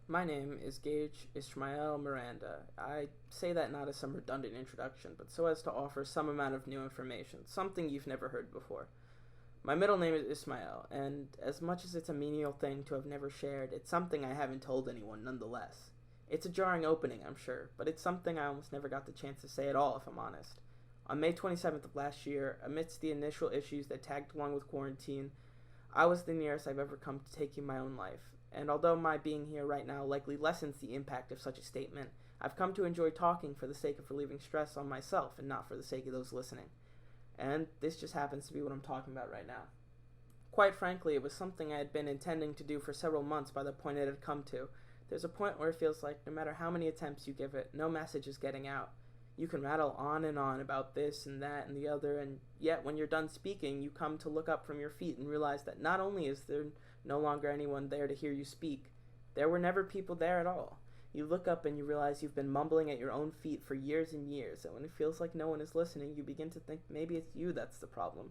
My name is Gage Ishmael Miranda. I say that not as some redundant introduction, but so as to offer some amount of new information, something you've never heard before. My middle name is Ismail, and as much as it's a menial thing to have never shared, it's something I haven't told anyone nonetheless. It's a jarring opening, I'm sure, but it's something I almost never got the chance to say at all, if I'm honest. On May 27th of last year, amidst the initial issues that tagged along with quarantine, I was the nearest I've ever come to taking my own life, and although my being here right now likely lessens the impact of such a statement, I've come to enjoy talking for the sake of relieving stress on myself and not for the sake of those listening. And this just happens to be what I'm talking about right now. Quite frankly, it was something I had been intending to do for several months by the point it had come to. There's a point where it feels like no matter how many attempts you give it, no message is getting out. You can rattle on about this and that and the other, and yet when you're done speaking, you come to look up from your feet and realize that not only is there no longer anyone there to hear you speak, there were never people there at all. You look up and you realize you've been mumbling at your own feet for years and years, and when it feels like no one is listening, you begin to think maybe it's you that's the problem.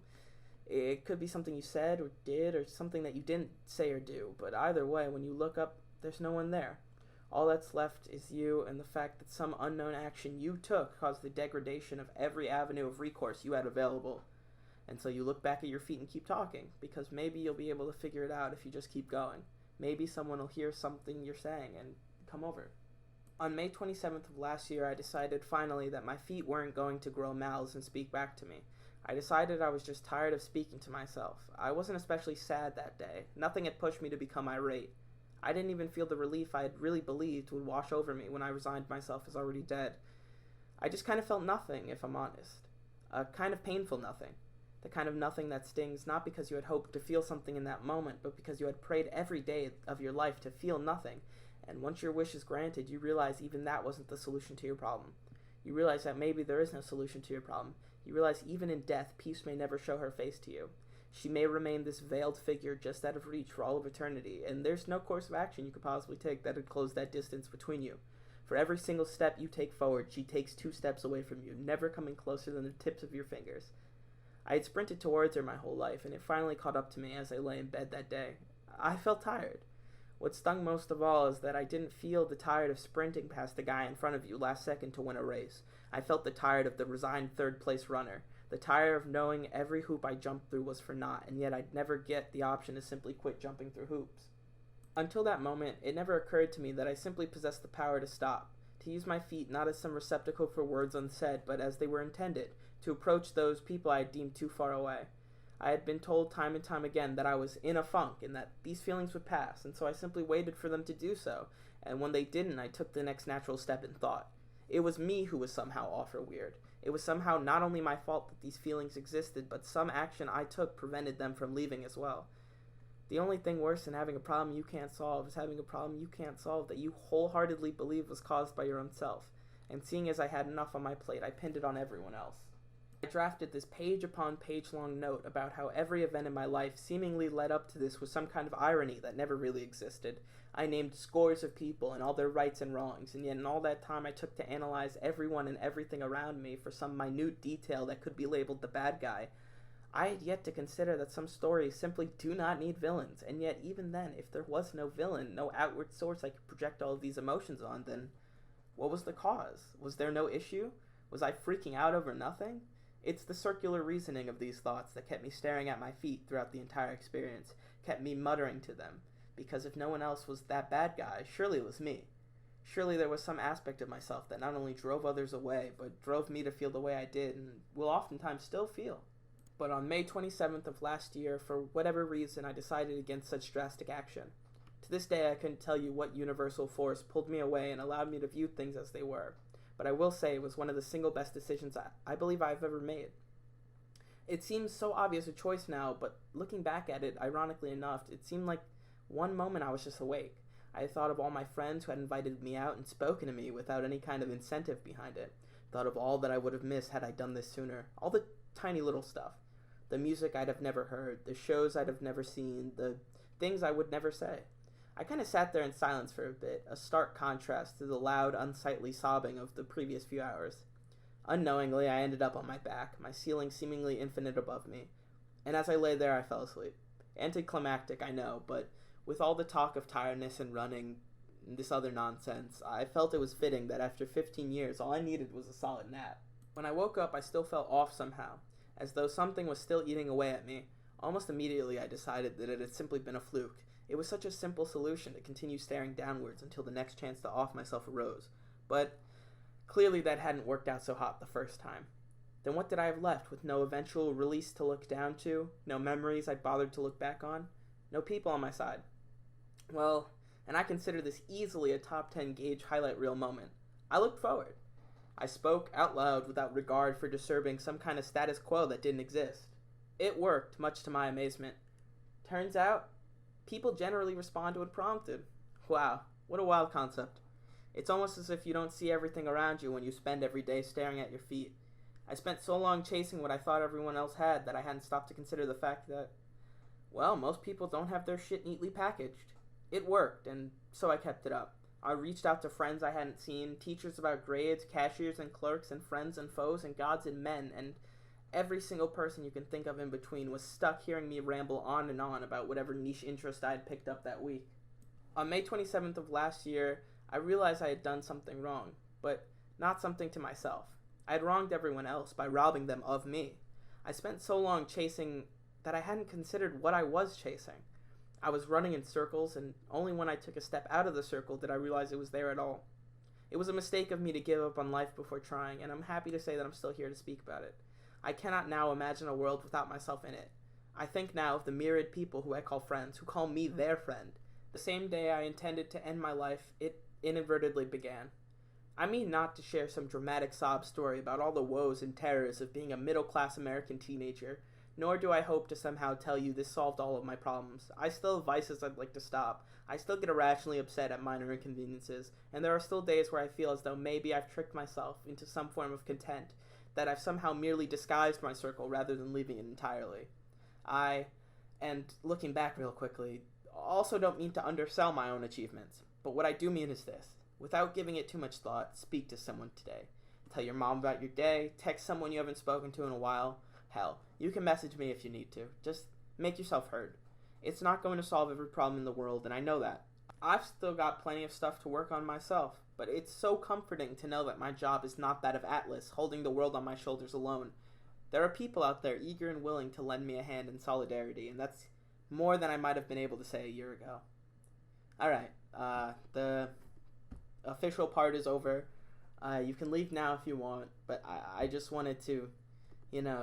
It could be something you said or did, or something that you didn't say or do, but either way, when you look up, there's no one there. All that's left is you and the fact that some unknown action you took caused the degradation of every avenue of recourse you had available. And so you look back at your feet and keep talking, because maybe you'll be able to figure it out if you just keep going. Maybe someone will hear something you're saying and come over. On May 27th of last year, I decided finally that my feet weren't going to grow mouths and speak back to me. I decided I was just tired of speaking to myself. I wasn't especially sad that day. Nothing had pushed me to become irate. I didn't even feel the relief I had really believed would wash over me when I resigned myself as already dead. I just kind of felt nothing, if I'm honest. A kind of painful nothing. The kind of nothing that stings not because you had hoped to feel something in that moment, but because you had prayed every day of your life to feel nothing. And once your wish is granted, you realize even that wasn't the solution to your problem. You realize that maybe there is no solution to your problem. You realize even in death, peace may never show her face to you. She may remain this veiled figure just out of reach for all of eternity, and there's no course of action you could possibly take that would close that distance between you. For every single step you take forward, she takes 2 steps away from you, never coming closer than the tips of your fingers. I had sprinted towards her my whole life, and it finally caught up to me as I lay in bed that day. I felt tired. What stung most of all is that I didn't feel the tired of sprinting past the guy in front of you last second to win a race. I felt the tired of the resigned third-place runner. The tire of knowing every hoop I jumped through was for naught, and yet I'd never get the option to simply quit jumping through hoops. Until that moment, it never occurred to me that I simply possessed the power to stop, to use my feet not as some receptacle for words unsaid, but as they were intended, to approach those people I had deemed too far away. I had been told time and time again that I was in a funk and that these feelings would pass, and so I simply waited for them to do so, and when they didn't, I took the next natural step in thought. It was me who was somehow off or weird. It was somehow not only my fault that these feelings existed, but some action I took prevented them from leaving as well. The only thing worse than having a problem you can't solve is having a problem you can't solve that you wholeheartedly believe was caused by your own self. And seeing as I had enough on my plate, I pinned it on everyone else. I drafted this page upon page long note about how every event in my life seemingly led up to this with some kind of irony that never really existed. I named scores of people and all their rights and wrongs, and yet in all that time I took to analyze everyone and everything around me for some minute detail that could be labeled the bad guy. I had yet to consider that some stories simply do not need villains, and yet even then, if there was no villain, no outward source I could project all of these emotions on, then what was the cause? Was there no issue? Was I freaking out over nothing? It's the circular reasoning of these thoughts that kept me staring at my feet throughout the entire experience, kept me muttering to them, because if no one else was that bad guy, surely it was me. Surely there was some aspect of myself that not only drove others away, but drove me to feel the way I did and will oftentimes still feel. But on May 27th of last year, for whatever reason, I decided against such drastic action. To this day, I couldn't tell you what universal force pulled me away and allowed me to view things as they were. But I will say it was one of the single best decisions I believe I've ever made. It seems so obvious a choice now, but looking back at it, ironically enough, it seemed like one moment I was just awake. I thought of all my friends who had invited me out and spoken to me without any kind of incentive behind it. Thought of all that I would have missed had I done this sooner. All the tiny little stuff. The music I'd have never heard, the shows I'd have never seen, the things I would never say. I kind of sat there in silence for a bit, a stark contrast to the loud, unsightly sobbing of the previous few hours. Unknowingly, I ended up on my back, my ceiling seemingly infinite above me, and as I lay there, I fell asleep. Anticlimactic, I know, but with all the talk of tiredness and running, and this other nonsense, I felt it was fitting that after 15 years, all I needed was a solid nap. When I woke up, I still felt off somehow, as though something was still eating away at me. Almost immediately, I decided that it had simply been a fluke. It was such a simple solution to continue staring downwards until the next chance to off myself arose. But clearly that hadn't worked out so hot the first time. Then what did I have left, with no eventual release to look down to, no memories I'd bothered to look back on, no people on my side? Well, and I consider this easily a top 10 gauge highlight reel moment. I looked forward. I spoke out loud without regard for disturbing some kind of status quo that didn't exist. It worked, much to my amazement. Turns out, people generally respond to when prompted. Wow, what a wild concept. It's almost as if you don't see everything around you when you spend every day staring at your feet. I spent so long chasing what I thought everyone else had that I hadn't stopped to consider the fact that, well, most people don't have their shit neatly packaged. It worked, and so I kept it up. I reached out to friends I hadn't seen, teachers about grades, cashiers and clerks, and friends and foes, and gods and men, and every single person you can think of in between was stuck hearing me ramble on and on about whatever niche interest I had picked up that week. On May 27th of last year, I realized I had done something wrong, but not something to myself. I had wronged everyone else by robbing them of me. I spent so long chasing that I hadn't considered what I was chasing. I was running in circles, and only when I took a step out of the circle did I realize it was there at all. It was a mistake of me to give up on life before trying, and I'm happy to say that I'm still here to speak about it. I cannot now imagine a world without myself in it. I think now of the myriad people who I call friends, who call me their friend. The same day I intended to end my life, it inadvertently began. I mean not to share some dramatic sob story about all the woes and terrors of being a middle-class American teenager, nor do I hope to somehow tell you this solved all of my problems. I still have vices I'd like to stop. I still get irrationally upset at minor inconveniences, and there are still days where I feel as though maybe I've tricked myself into some form of content, that I've somehow merely disguised my circle rather than leaving it entirely. And looking back real quickly, also don't mean to undersell my own achievements, but what I do mean is this. Without giving it too much thought, speak to someone today. Tell your mom about your day, text someone you haven't spoken to in a while. Hell, you can message me if you need to. Just make yourself heard. It's not going to solve every problem in the world, and I know that. I've still got plenty of stuff to work on myself, but it's so comforting to know that my job is not that of Atlas, holding the world on my shoulders alone. There are people out there eager and willing to lend me a hand in solidarity, and that's more than I might have been able to say a year ago. Alright, the official part is over. You can leave now if you want, but I just wanted to,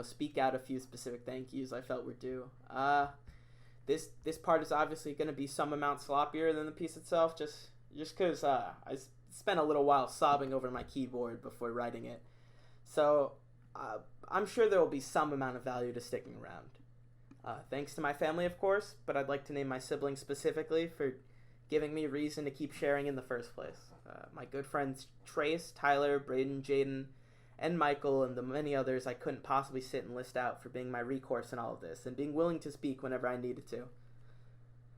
speak out a few specific thank yous I felt were due. This part is obviously going to be some amount sloppier than the piece itself, just because I spent a little while sobbing over my keyboard before writing it. So I'm sure there will be some amount of value to sticking around. Thanks to my family, of course, but I'd like to name my siblings specifically for giving me reason to keep sharing in the first place. My good friends Trace, Tyler, Braden, Jaden, and Michael, and the many others I couldn't possibly sit and list out for being my recourse in all of this, and being willing to speak whenever I needed to.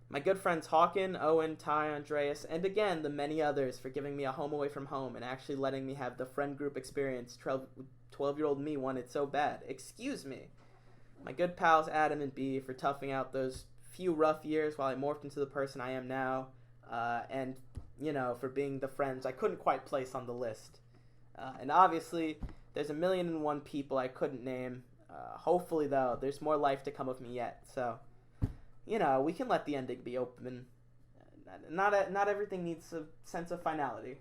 My good friends Hawken, Owen, Ty, Andreas, and again the many others for giving me a home away from home and actually letting me have the friend group experience 12-year-old me wanted so bad. Excuse me. My good pals Adam and B for toughing out those few rough years while I morphed into the person I am now, and, for being the friends I couldn't quite place on the list. And obviously, there's 1,000,001 people I couldn't name. Hopefully, though, there's more life to come of me yet, so, we can let the ending be open. Not everything needs a sense of finality.